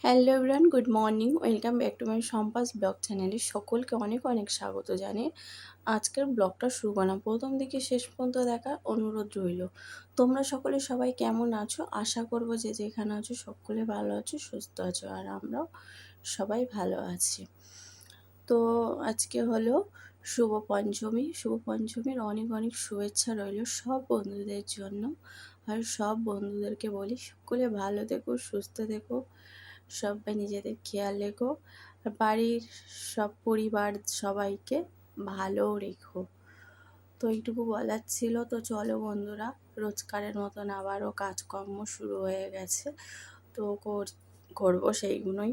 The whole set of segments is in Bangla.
Hello everyone, good morning. Welcome back to my সম্পাস ব্লগ চ্যানেলে সকলকে অনেক অনেক স্বাগত জানিয়ে আজকের ব্লগটা শুরু করলাম। প্রথম থেকে শেষ পর্যন্ত দেখার অনুরোধ রইল। তোমরা সকলে সবাই কেমন আছো? আশা করবো যে যেখানে আছো সকলে ভালো আছো, সুস্থ আছো, আর আমরাও সবাই ভালো আছি। তো আজকে হলো শুভ পঞ্চমী। শুভ পঞ্চমীর অনেক অনেক শুভেচ্ছা রইল সব বন্ধুদের জন্য। আর সব বন্ধুদেরকে বলি সকলে ভালো থেকো, সুস্থ থেকো, সবাই নিজেদের খেয়াল রেখো, আর বাড়ির সব পরিবার সবাইকে ভালো রেখো। তো এইটুকু বলার ছিল। তো চলো বন্ধুরা, রোজকারের মতন আবারও কাজকর্ম শুরু হয়ে গেছে। তো করবো সেইগুলোই।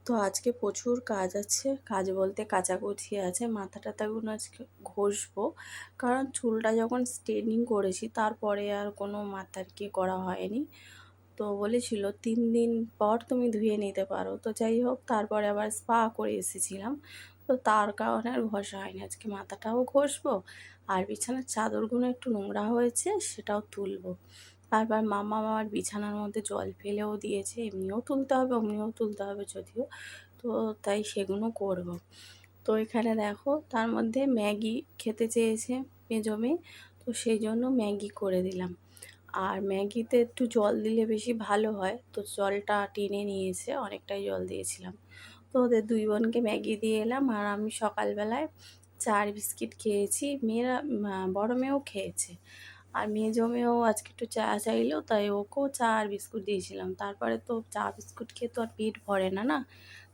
তো আজকে প্রচুর কাজ আছে, কাজ বলতে কাচাকুচি আছে, মাথা টাথাগুলো আজকে ঘষবো, কারণ চুলটা যখন স্ট্রেনিং করেছি তারপরে আর কোনো মাথার কি করা হয়নি। তো বলেছিল 3 দিন পর তুমি ধুয়ে নিতে পারো। তো যাই হোক, তারপরে আবার স্পা করে এসেছিলাম, তো তার কারণে আর ঘষা হয়নি। আজকে মাথাটাও ঘষবো, আর বিছানার চাদরগুলো একটু নোংরা হয়েছে সেটাও তুলবো। তারপর মামা আমার বিছানার মধ্যে জল ফেলেও দিয়েছে, এমনিও তুলতে হবে অমনিও তুলতে হবে যদিও, তো তাই সেগুলো করব। তো এখানে দেখো, তার মধ্যে ম্যাগি খেতে চেয়েছে মেজো মেয়ে, তো সেই জন্য ম্যাগি করে দিলাম। আর ম্যাগিতে একটু জল দিলে বেশি ভালো হয়, তো জলটা টেনে নিয়েছে, অনেকটাই জল দিয়েছিলাম। তো ওদের দুই বোনকে ম্যাগি দিয়ে এলাম, আর আমি সকালবেলায় চা আর বিস্কিট খেয়েছি। মেয়েরা বড় মেয়েও খেয়েছে, আর মেজো মেয়েও আজকে একটু চা চাইলো, তাই ওকেও চা আর বিস্কুট দিয়েছিলাম। তারপরে তো চা বিস্কুট খেয়ে তো আর পেট ভরে না না,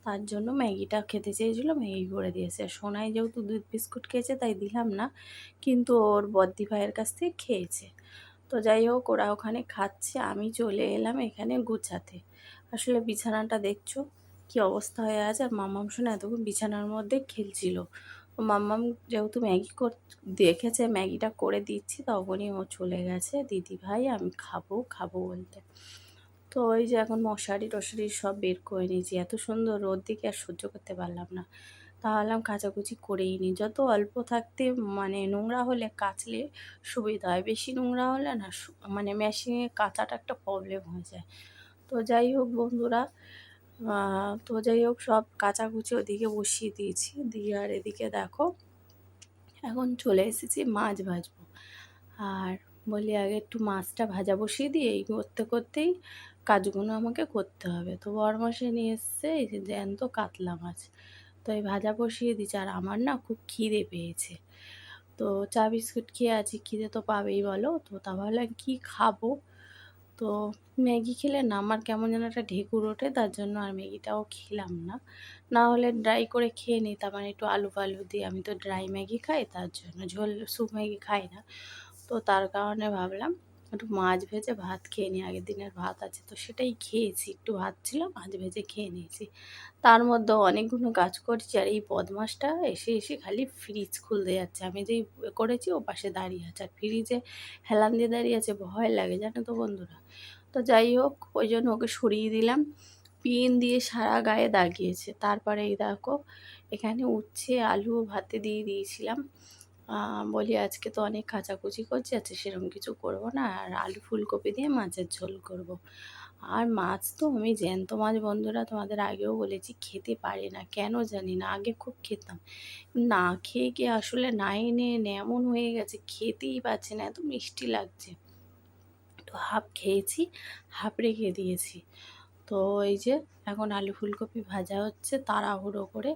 তার জন্য ম্যাগিটা খেতে চেয়েছিলো, ম্যাগি করে দিয়েছে। সোনাই যেহেতু দুধ বিস্কুট খেয়েছে তাই দিলাম না, কিন্তু ওর বদ্দি ভাইয়ের কাছ থেকে খেয়েছে। তো যাই হোক, ওরা ওখানে খাচ্ছে, আমি চলে এলাম এখানে গুছাতে। আসলে বিছানাটা দেখছো কি অবস্থা হয়ে আছে, আর মাম্মাম শোনা এতক্ষণ বিছানার মধ্যে খেলছিল। তো মাম্মাম যেহেতু দেখেছে ম্যাগিটা করে দিচ্ছি, তখনই ও চলে গেছে দিদি ভাই আমি খাবো খাবো বলতে। তো ওই যে এখন মশারি টশারি সব বের করে নিয়েছি, এত সুন্দর রোদ দিকে আর সহ্য করতে পারলাম না। তাহলে কাচাকুচি করেই নিই, যত অল্প থাকতে মানে নোংরা হলে কাচলে সুবিধা হয়, বেশি নোংরা হলে না মানে মেশিনে কাচাটা একটা প্রবলেম হয়ে যায়। তো যাই হোক বন্ধুরা, তো যাই হোক সব কাচাকুচি ওদিকে বসিয়ে দিয়েছি দিয়ে, আর এদিকে দেখো এখন চলে এসেছি মাছ ভাজবো। আর বলি আগে একটু মাছটা ভাজা বসিয়ে দিই, এই করতে করতেই কাজগুলো আমাকে করতে হবে। তো বরমাসে নিয়ে এসছে এই যে জ্যান্ত কাতলা মাছ, তো এই ভাজা বসিয়ে দিচ্ছি। আর আমার না খুব খিদে পেয়েছে, তো চা বিস্কুট খেয়ে আছি, খিদে তো পাবেই বলো। তো তা ভাবলাম কী খাবো, তো ম্যাগি খেলে না আমার কেমন যেন একটা ঢেকুর ওঠে, তার জন্য আর ম্যাগিটাও খেলাম না। না হলে ড্রাই করে খেয়ে নিতাম, মানে একটু আলু ফালু দিয়ে। আমি তো ড্রাই ম্যাগি খাই, তার জন্য ঝোল স্যুপ ম্যাগি খাই না। তো তার কারণে ভাবলাম একটু মাছ ভেজে ভাত খেয়ে নিই, আগের দিনের ভাত আছে তো সেটাই খেয়েছি, একটু ভাত ছিল মাছ ভেজে খেয়ে নিয়েছি। তার মধ্যে অনেকগুলো কাজ করছি, আর এই বদমাসটা এসে এসে খালি ফ্রিজ খুলতে যাচ্ছে। আমি যেই করেছি ও পাশে দাঁড়িয়ে আছে, আর ফ্রিজে হেলান দিয়ে দাঁড়িয়ে আছে, ভয় লাগে জানো তো বন্ধুরা। তো যাই হোক, ওই জন্য ওকে সরিয়ে দিলাম, পিন দিয়ে সারা গায়ে দাগিয়েছে। তারপরে এই দেখো এখানে উচ্ছে আলু ভাতে দিয়ে দিয়েছিলাম। বলি আজকে তো অনেক কাচাকুচি করছি, আচ্ছা সেরকম কিছু করব না, আর আলু ফুলকপি দিয়ে মাছের ঝোল করব। আর মাছ তো আমি জ্যান্ত মাছ বন্ধুরা তোমাদের আগেও বলেছি খেতে পারি না, কেন জানি না। আগে খুব খেতাম, না খেয়ে গিয়ে আসলে নাইনে এমন হয়ে গেছে খেতেই পাচ্ছি না, এত মিষ্টি লাগছে। তো হাফ খেয়েছি, হাফ রেখে দিয়েছি। তো এই যে এখন আলু ফুলকপি ভাজা হচ্ছে তাড়াহুড়ো করে,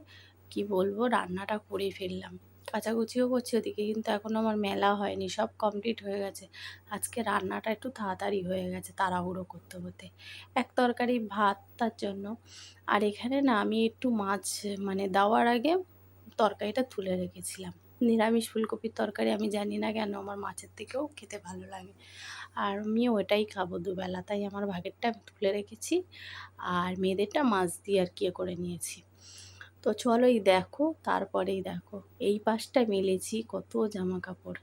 কি বলবো রান্নাটা করে ফেললাম। কাচাকুচিও করছি ওদিকে, কিন্তু এখনও আমার মেলা হয়নি, সব কমপ্লিট হয়ে গেছে। আজকে রান্নাটা একটু তাড়াতাড়ি হয়ে গেছে তাড়াহুড়ো করতে করতে, এক তরকারি ভাত তার জন্য। আর এখানে না আমি একটু মাছ মানে দেওয়ার আগে তরকারিটা তুলে রেখেছিলাম। নিরামিষ ফুলকপির তরকারি আমি জানি না কেন আমার মাছের থেকেও খেতে ভালো লাগে, আর আমি ওটাই খাবো দুবেলা, তাই আমার ভাগেরটা আমি তুলে রেখেছি, আর মেয়েদেরটা মাছ দিয়ে আর কি করে নিয়েছি। তো চলো এই দেখো, তারপরেই দেখো এই পাশটা মেলেছি কত জামা কাপড়,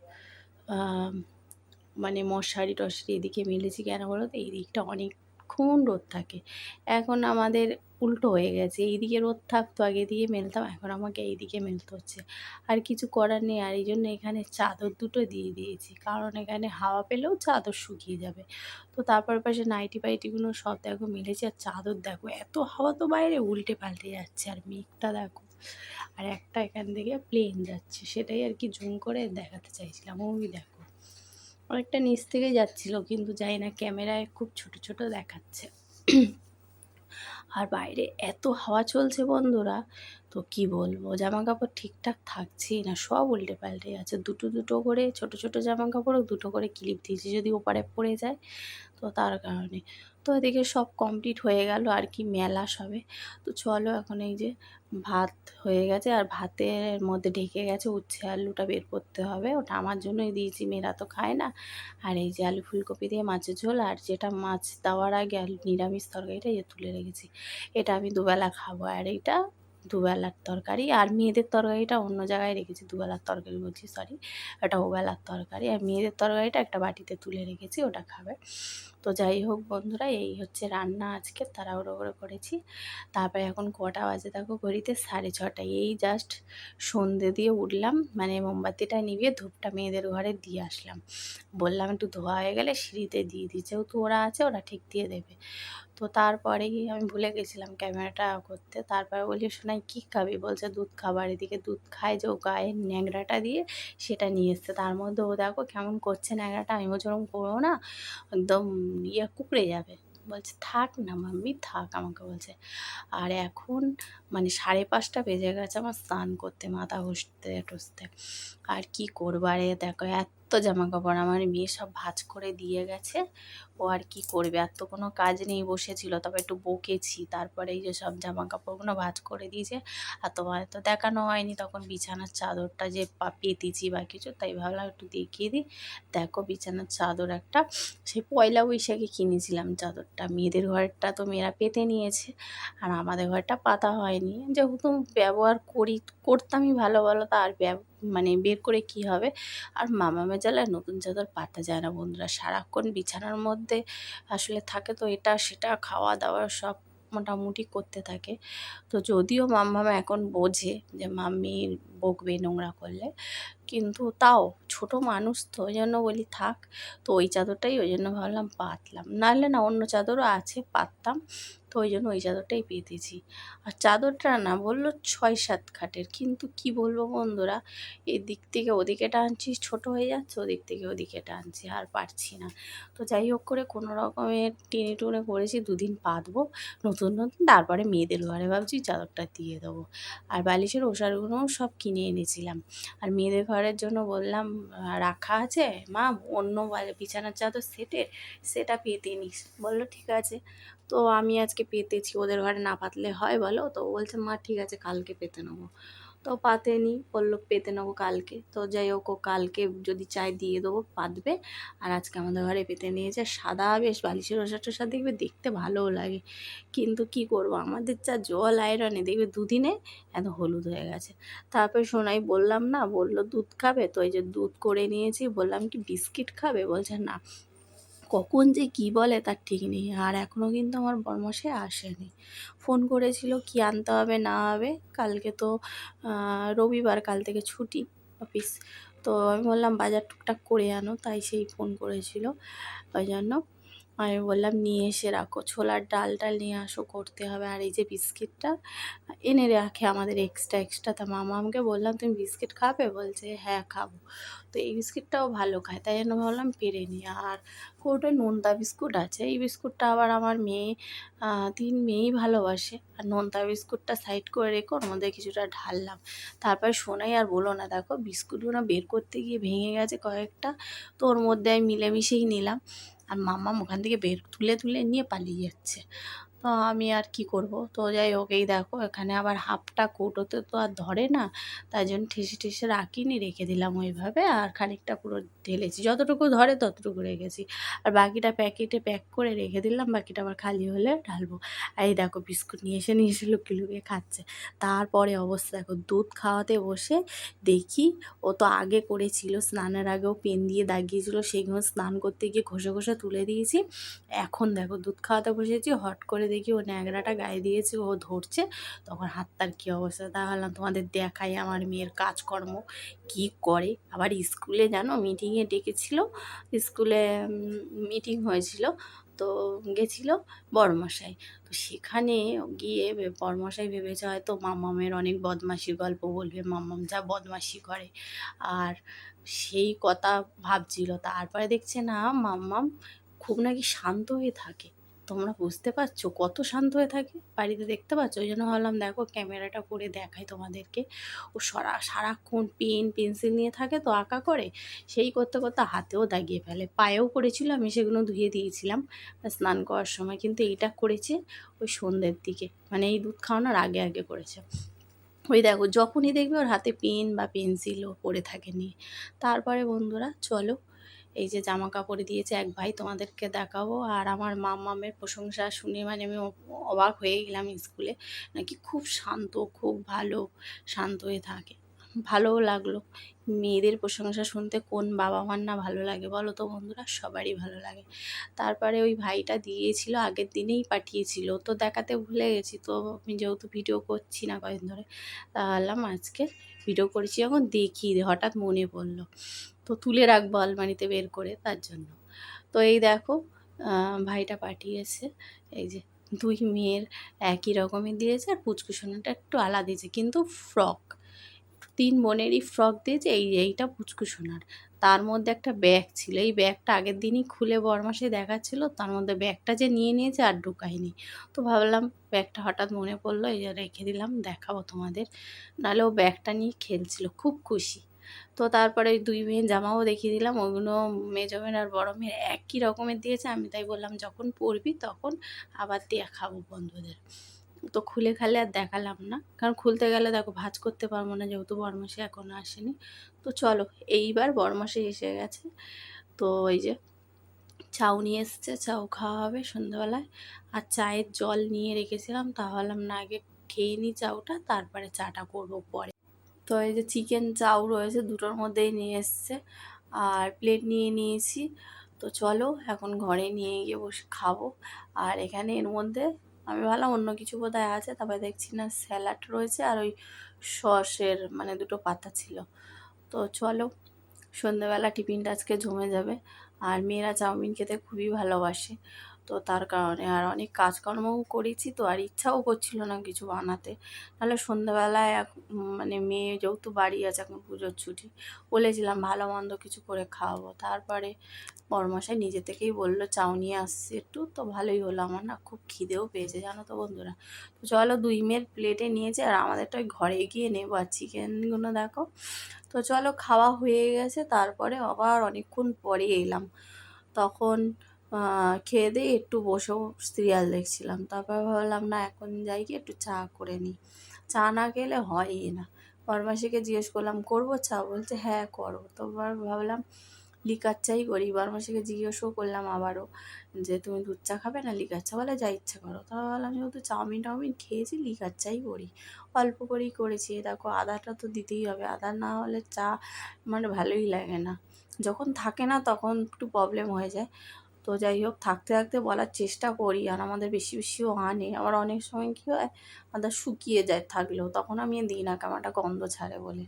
মানে মশারি টশারি এদিকে মেলেছি কেন বলো তো, এই দিকটা অনেক সারাক্ষণ রোদ থাকে। এখন আমাদের উল্টো হয়ে গেছে, এইদিকে রোদ থাকতো আগে এদিকে মেলতাম, এখন আমাকে এইদিকে মেলতে হচ্ছে। আর কিছু করার নেই, আর এই জন্য এখানে চাদর দুটো দিয়ে দিয়েছি, কারণ এখানে হাওয়া পেলেও চাদর শুকিয়ে যাবে। তো তারপর পাশে নাইটি ফাইটিগুলো সব দেখো মেলেছি, আর চাদর দেখো এত হাওয়া তো বাইরে উল্টে পাল্টে যাচ্ছে, আর মেঘটা দেখো, আর একটা এখান থেকে প্লেন যাচ্ছে, সেটাই আর কি জুম করে দেখাতে চাইছিলাম। ওই দেখো অনেকটা নিচ থেকে যাচ্ছিল, কিন্তু জানি না ক্যামেরায় খুব ছোট ছোট দেখাচ্ছে। আর বাইরে এত হাওয়া চলছে বন্ধুরা, তো কি বলবো, জামা কাপড় ঠিকঠাক থাকছেই না, সব উল্টে পাল্টে যাচ্ছে। দুটো দুটো করে ছোট ছোট জামা কাপড়ও দুটো করে ক্লিপ দিয়েছি, যদি ওপারে পড়ে যায় তো তার কারণে। তো এদিকে সব কমপ্লিট হয়ে গেল আর কি, মেলা সবে। তো চলো এখন এই যে ভাত হয়ে গেছে, আর ভাতের মধ্যে ঢেকে গেছে উচ্ছে আলুটা বের করতে হবে, ওটা আমার জন্যই দিয়েছি, মেয়েরা তো খায় না। আর এই যে আলু ফুলকপি দিয়ে মাছের ঝোল, আর যেটা মাছ দেওয়ার আগে আলু নিরামিষ তরকারিটা যে তুলে রেখেছি, এটা আমি দুবেলা খাবো। আর এইটা দুবেলার তরকারি, আর মেয়েদের তরকারিটা অন্য জায়গায় রেখেছি, দুবেলার তরকারি বলছি সরি, এটা ওবেলার তরকারি। আর মেয়েদের তরকারিটা একটা বাটিতে তুলে রেখেছি, ওটা খাবে। তো যাই হোক বন্ধুরা, এই হচ্ছে রান্না আজকে, তাড়াহুড়ো করে করেছি। তারপরে এখন কটা বাজে দেখো ঘড়িতে, 6:30। এই জাস্ট সন্ধে দিয়ে উঠলাম, মানে মোমবাতিটা নিভিয়ে ধূপটা মেয়েদের ঘরে দিয়ে আসলাম। বললাম একটু ধোয়া হয়ে গেলে সিঁড়িতে দিয়ে দিই, যেহেতু ওরা আছে ওরা ঠিক দিয়ে দেবে। তো তারপরেই আমি ভুলে গেছিলাম ক্যামেরাটা করতে। তারপরে বলি, সোনাই কী খাবি? বলছে দুধ খাবার। এদিকে দুধ খায় যে ও গায়ের ন্যাংরাটা দিয়ে, সেটা নিয়ে এসছে। তার মধ্যে ও দেখো কেমন করছে ন্যাংরাটা, আমি বলছি ওরকম করো না, একদম কুঁকড়ে যাবে। বলছে থাক না মাম্মি থাক, আমাকে বলছে। আর এখন মানে 5:30 বেজে গেছে আমার স্নান করতে, মাথা ঘষতে টসতে। আর কি করবারে দেখো, এত জামা কাপড় আমার মেয়ে সব ভাঁজ করে দিয়ে গেছে। ও আর কি করবে, আর তো কোনো কাজ নেই, বসেছিল, তবে একটু বকেছি। তারপরে এই যে সব জামা কাপড়গুলো ভাঁজ করে দিয়েছে। আর তোমার তো দেখানো হয়নি তখন বিছানার চাদরটা যে পেতেছি বা কিছু, তাই ভাবলাম একটু দেখিয়ে দিই। দেখো বিছানার চাদর একটা, সেই পয়লা বৈশাখে কিনেছিলাম চাদরটা। মেয়েদের ঘরটা তো মেয়েরা পেতে নিয়েছে, আর আমাদের ঘরটা পাতা হয়নি, যেহেতু ব্যবহার করতামই ভালো ভালো, তা আর মানে বের করে কি হবে। আর মামামের জ্বালায় নতুন চাদর পাতা যায় না বন্ধুরা, সারাক্ষণ বিছানার মধ্যে আসলে থাকে, তো এটা সেটা খাওয়া দাওয়া সব মোটামুটি করতে থাকে। তো যদিও মাম্মাম এখন বোঝে যে মাম্মি বকবে নোংরা করলে, কিন্তু তাও ছোট মানুষ তো, ওই জন্য বলি থাক। তো ওই চাদরটাই ওই জন্য ভাবলাম পাতলাম, নাহলে না অন্য চাদরও আছে পাততাম, তো ওই জন্য ওই চাদরটাই পেতেছি। আর চাদরটা না বললো 6-7 খাটের, কিন্তু কি বলবো বন্ধুরা, এদিক থেকে ওদিকে টানছি ছোট হয়ে যাচ্ছে, ওদিক থেকে ওদিকে টানছি, আর পারছি না। তো যাই হোক করে কোনো রকমের টেনে টুনে করেছি, 2 দিন পাতবো নতুন নতুন, তারপরে মেয়েদের ঘরে ভাবছি চাদরটা দিয়ে দেবো। আর বালিশের ওষারগুলোও সব কিনে এনেছিলাম। আর মেয়েদের ঘরের জন্য বললাম রাখা আছে মা, অন্য বিছানার চাদর সেটা পেতে নিস। বললো ঠিক আছে। তো আমি আজকে পেতেছি, ওদের ঘরে না পাতলে হয় বলো? তো বলছে মা ঠিক আছে কালকে পেতে নেবো। তো পাতেনি, বললো পেতে নেবো কালকে। তো যাই হোক, ও কালকে যদি চাই দিয়ে দেবো পাতবে। আর আজকে আমাদের ঘরে পেতে নিয়েছে, সাদা বেশ বালিশের ওষা টোষা, দেখবে দেখতে ভালোও লাগে, কিন্তু কি করব, আমাদের যা জল আয়রনে দেখবে 2 দিনে এত হলুদ হয়ে গেছে। তারপরে সোনাই বললাম না, বললো দুধ খাবে, তো এই যে দুধ করে নিয়েছি। বললাম কি বিস্কিট খাবে? বলছে না। কখন যে কি বলে তার ঠিক নেই। আর এখনও কিন্তু আমার বরমশাই আসেনি, ফোন করেছিল কি আনতে হবে না হবে। কালকে তো রবিবার, কাল থেকে ছুটি অফিস। তো আমি বললাম বাজার টুকটাক করে আনো, তাই সেই ফোন করেছিল। ওই জন্য আমি বললাম নিয়ে এসে রাখো, ছোলার ডাল নিয়ে আসো, করতে হবে। আর এই যে বিস্কিটটা এনে রাখে আমাদের এক্সট্রা এক্সট্রা, তা মামা আমাকে বললাম তুমি বিস্কিট খাবে? বলছে হ্যাঁ খাবো। তো এই বিস্কিটটাও ভালো খায়, তাই জন্য ভাবলাম পেরে নিই। আর কৌটোয় নোনতা বিস্কুট আছে, এই বিস্কুটটা আবার আমার মেয়ে 3 মেয়েই ভালোবাসে। আর নোনতা বিস্কুটটা সাইড করে রেখে ওর মধ্যে কিছুটা ঢাললাম। তারপর শোনাই আর বলো না, দেখো বিস্কুটগুলো বের করতে গিয়ে ভেঙে গেছে কয়েকটা, তো ওর মধ্যে আমি মিলেমিশেই নিলাম। আর মাম্মাম ওখান থেকে তুলে নিয়ে পালিয়ে যাচ্ছে। তো আমি আর কি করব। তো যাই হোক, এই দেখো এখানে আবার হাফটা কৌটোতে তো আর ধরে না, তাই জন্য ঠেসে ঠেসে রাখিনি, রেখে দিলাম ওইভাবে। আর খানিকটা পুরো ঢেলেছি, যতটুকু ধরে ততটুকু রেখেছি। আর বাকিটা প্যাকেটে প্যাক করে রেখে দিলাম, বাকিটা আবার খালি হলে ঢালবো। আর এই দেখো বিস্কুট নিয়ে এসে লুকিয়ে লুকিয়ে খাচ্ছে। তারপরে অবস্থা দেখো, দুধ খাওয়াতে বসে দেখি ও তো আগে করেছিল, স্নানের আগেও পেন দিয়ে দাগিয়েছিল, সেইগুলো স্নান করতে গিয়ে ঘষে ঘষে তুলে দিয়েছি। এখন দেখো দুধ খাওয়াতে বসেছি, হট করে দেখি ও ন্যাংরাটা গায়ে দিয়েছে, ও ধরছে। তখন হাতটার কী অবস্থা, তা ভাবলাম তোমাদের দেখাই আমার মেয়ের কাজকর্ম কি করে। আবার স্কুলে জানো মিটিংয়ে ডেকেছিল, স্কুলে মিটিং হয়েছিল, তো গেছিল বড়মশাই। তো সেখানে গিয়ে বড়মশাই ভেবেছে হয়তো মাম্মামের অনেক বদমাশির গল্প বলবে, মাম্মাম যা বদমাশি করে, আর সেই কথা ভাবছিল। তারপরে দেখছে না মাম্মাম খুব নাকি শান্ত হয়ে থাকে। তোমরা বুঝতে পারছো কত শান্ত হয়ে থাকে বাড়িতে, দেখতে পাচ্ছ? ওই জন্য ভাবলাম দেখো ক্যামেরাটা করে দেখাই তোমাদেরকে। ও সারাক্ষণ পেন পেন্সিল নিয়ে থাকে তো আঁকা করে, সেই করতে করতে হাতেও দাগিয়ে ফেলে, পায়েও করেছিল, আমি সেগুলো ধুয়ে দিয়েছিলাম স্নান করার সময়। কিন্তু এইটা করেছে ওই সন্ধ্যের দিকে, মানে এই দুধ খাওয়ানোর আগে আগে করেছে। ওই দেখো যখনই দেখবে ওর হাতে পেন বা পেন্সিলও পড়ে থাকে নিয়ে। তারপরে বন্ধুরা চলো, এই যে জামা কাপড় দিয়েছে এক ভাই, তোমাদেরকে দেখাবো। আর আমার মাম্মামের প্রশংসা শুনে মানে আমি অবাক হয়ে গেলাম। স্কুলে নাকি খুব শান্ত, খুব ভালো, শান্ত হয়ে থাকে। ভালোও লাগলো। মেয়েদের প্রশংসা শুনতে কোন বাবা মার না ভালো লাগে বলো তো বন্ধুরা, সবারই ভালো লাগে। তারপরে ওই ভাইটা দিয়েছিল, আগের দিনেই পাঠিয়েছিল, তো দেখাতে ভুলে গেছি। তো আমি যেহেতু ভিডিও করছি না কয়েকদিন ধরে, তাহলাম আজকে ভিডিও করেছি যখন দেখি হঠাৎ মনে পড়লো, তো তুলে রাখবো আলমারিতে বের করে, তার জন্য। তো এই দেখো ভাইটা পাঠিয়েছে, এই যে দুই মেয়ের একই রকমের দিয়েছে, আর পুচকুসোনাটা একটু আলাদা দিয়েছে, কিন্তু ফ্রক, তিন বোনেরই ফ্রক দিয়েছে। এইটা পুচকুসোনার, তার মধ্যে একটা ব্যাগ ছিল, এই ব্যাগটা আগের দিনই খুলে বরমাসে দেখাচ্ছিল, তার মধ্যে ব্যাগটা যে নিয়ে নিয়েছে আর ঢুকায়নি। তো ভাবলাম ব্যাগটা হঠাৎ মনে পড়লো, এই যে রেখে দিলাম, দেখাবো তোমাদের। নাহলে ও ব্যাগটা নিয়ে খেলছিল, খুব খুশি। তো তারপরে দুই মেয়ের জামাও দেখিয়ে দিলাম, ওগুলো মেজো মেয়ের আর বড় মেয়ের একই রকমের দিয়েছে। আমি তাই বললাম যখন পরবি তখন আবার দেখাবো বন্ধুদের। তো খুলে খালে আর দেখালাম না, কারণ খুলতে গেলে দেখো ভাঁজ করতে পারবো না, যেহেতু বরমাসে এখনও আসেনি। তো চলো, এইবার বরমাসে এসে গেছে। তো এই যে চাউ নিয়ে এসছে, চাউ খাওয়া হবে সন্ধ্যাবেলায়। আর চায়ের জল নিয়ে রেখেছিলাম, তা ভাবলাম না আগে খেয়ে নিই চাউটা, তারপরে চাটা করবো পরে। তো এই যে চিকেন চাউ রয়েছে, দুটোর মধ্যেই নিয়ে এসছে, আর প্লেট নিয়ে নিয়েছি। তো চলো এখন ঘরে নিয়ে গিয়ে বসে খাবো। আর এখানে এর মধ্যে আমি ভাবলাম অন্য কিছু বোধহয় আছে, তারপরে দেখছি না স্যালাড রয়েছে, আর ওই সসের মানে দুটো পাতা ছিল। তো চলো, সন্ধ্যেবেলা টিফিনটা আজকে জমে যাবে। আর মেয়েরা চাউমিন খেতে খুবই ভালোবাসে, তো তার কারণে আর অনেক কাজকর্মও করেছি, তো আর ইচ্ছাও করছিল না কিছু বানাতে। নাহলে সন্ধ্যেবেলায় মানে মেয়ে যেহেতু বাড়ি আছে, এখন পুজোর ছুটি, বলেছিলাম ভালো মন্দ কিছু করে খাওয়াবো। তারপরে বড়মশাই নিজে থেকেই বললো চাউ নিয়ে আসছে একটু, তো ভালোই হলো। আমার না খুব খিদেও পেয়েছে জানো তো বন্ধুরা। তো চলো, দুই মেয়ের প্লেটে নিয়েছে, আর আমাদেরটা ওই ঘরে গিয়ে নেবো। আর চিকেনগুলো দেখো। তো চলো, খাওয়া হয়ে গেছে, তারপরে আবার অনেকক্ষণ পরে এলাম। তখন খেয়ে দিয়ে একটু বসেও সিরিয়াল দেখছিলাম। তারপর ভাবলাম না এখন যাই কি একটু চা করে নিই, চা না খেলে হয়ই না। বরমাসিকে জিজ্ঞেস করলাম করবো চা, বলছে হ্যাঁ করো। তো ভাবলাম লিকার চাই করি। বরমাসিকে জিজ্ঞেসও করলাম আবারও যে তুমি দুধ চা খাবে না লিকার চা, বলে যা ইচ্ছা করো। তো ভাবলাম যেহেতু চাউমিন টাউমিন খেয়েছি লিকার চাই করি, অল্প করেই করেছি। দেখো আদাটা তো দিতেই হবে, আদা না হলে চা মানে ভালোই লাগে না। যখন থাকে না তখন একটু প্রবলেম হয়ে যায়। তো যাই হোক, থাকতে থাকতে বলার চেষ্টা করি। আর আমাদের বেশি বেশিও আনে, আবার অনেক সময় কী হয় আদা শুকিয়ে যায় থাকলেও, তখন আমি দিই না, কেমনটা গন্ধ ছাড়ে বলে।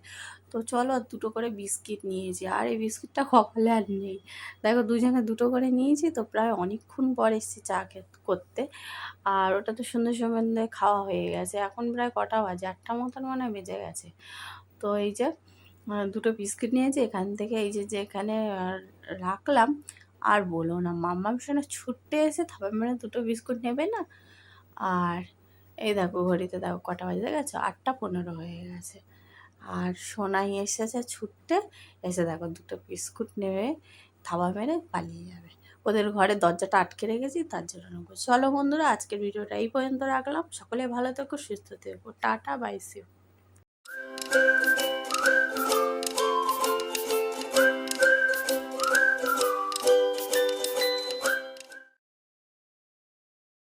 তো চলো, আর দুটো করে বিস্কিট নিয়েছি, আর এই বিস্কিটটা কপালে আর নেই। দেখো দুজনে দুটো করে নিয়েছি, তো প্রায় অনেকক্ষণ পর এসেছি চা করতে। আর ওটা তো সন্ধ্যে সন্ধ্যে খাওয়া হয়ে গেছে, এখন প্রায় কটা বাজে, 8টা মতন মনে হয় বেজে গেছে। তো এই যে দুটো বিস্কিট নিয়েছি এখান থেকে, এই যে এখানে রাখলাম। আর বলো না, মাম্মাম শোনা ছুটতে এসে থাবা মেরে দুটো বিস্কুট নেবে না। আর এই দেখো ঘড়িতে দেখো কটা বাজে গেছে, 8টা 15 হয়ে গেছে। আর সোনাই এসেছে ছুটতে, এসে দেখো দুটো বিস্কুট নেবে থাবা মেরে পালিয়ে যাবে। ওদের ঘরে দরজাটা আটকে রেখেছি, তার জন্য নেবো। চলো বন্ধুরা, আজকের ভিডিওটা এই পর্যন্ত রাখলাম। সকলে ভালো থেকো, সুস্থ থেকো, টাটা, বাই, সি ইউ।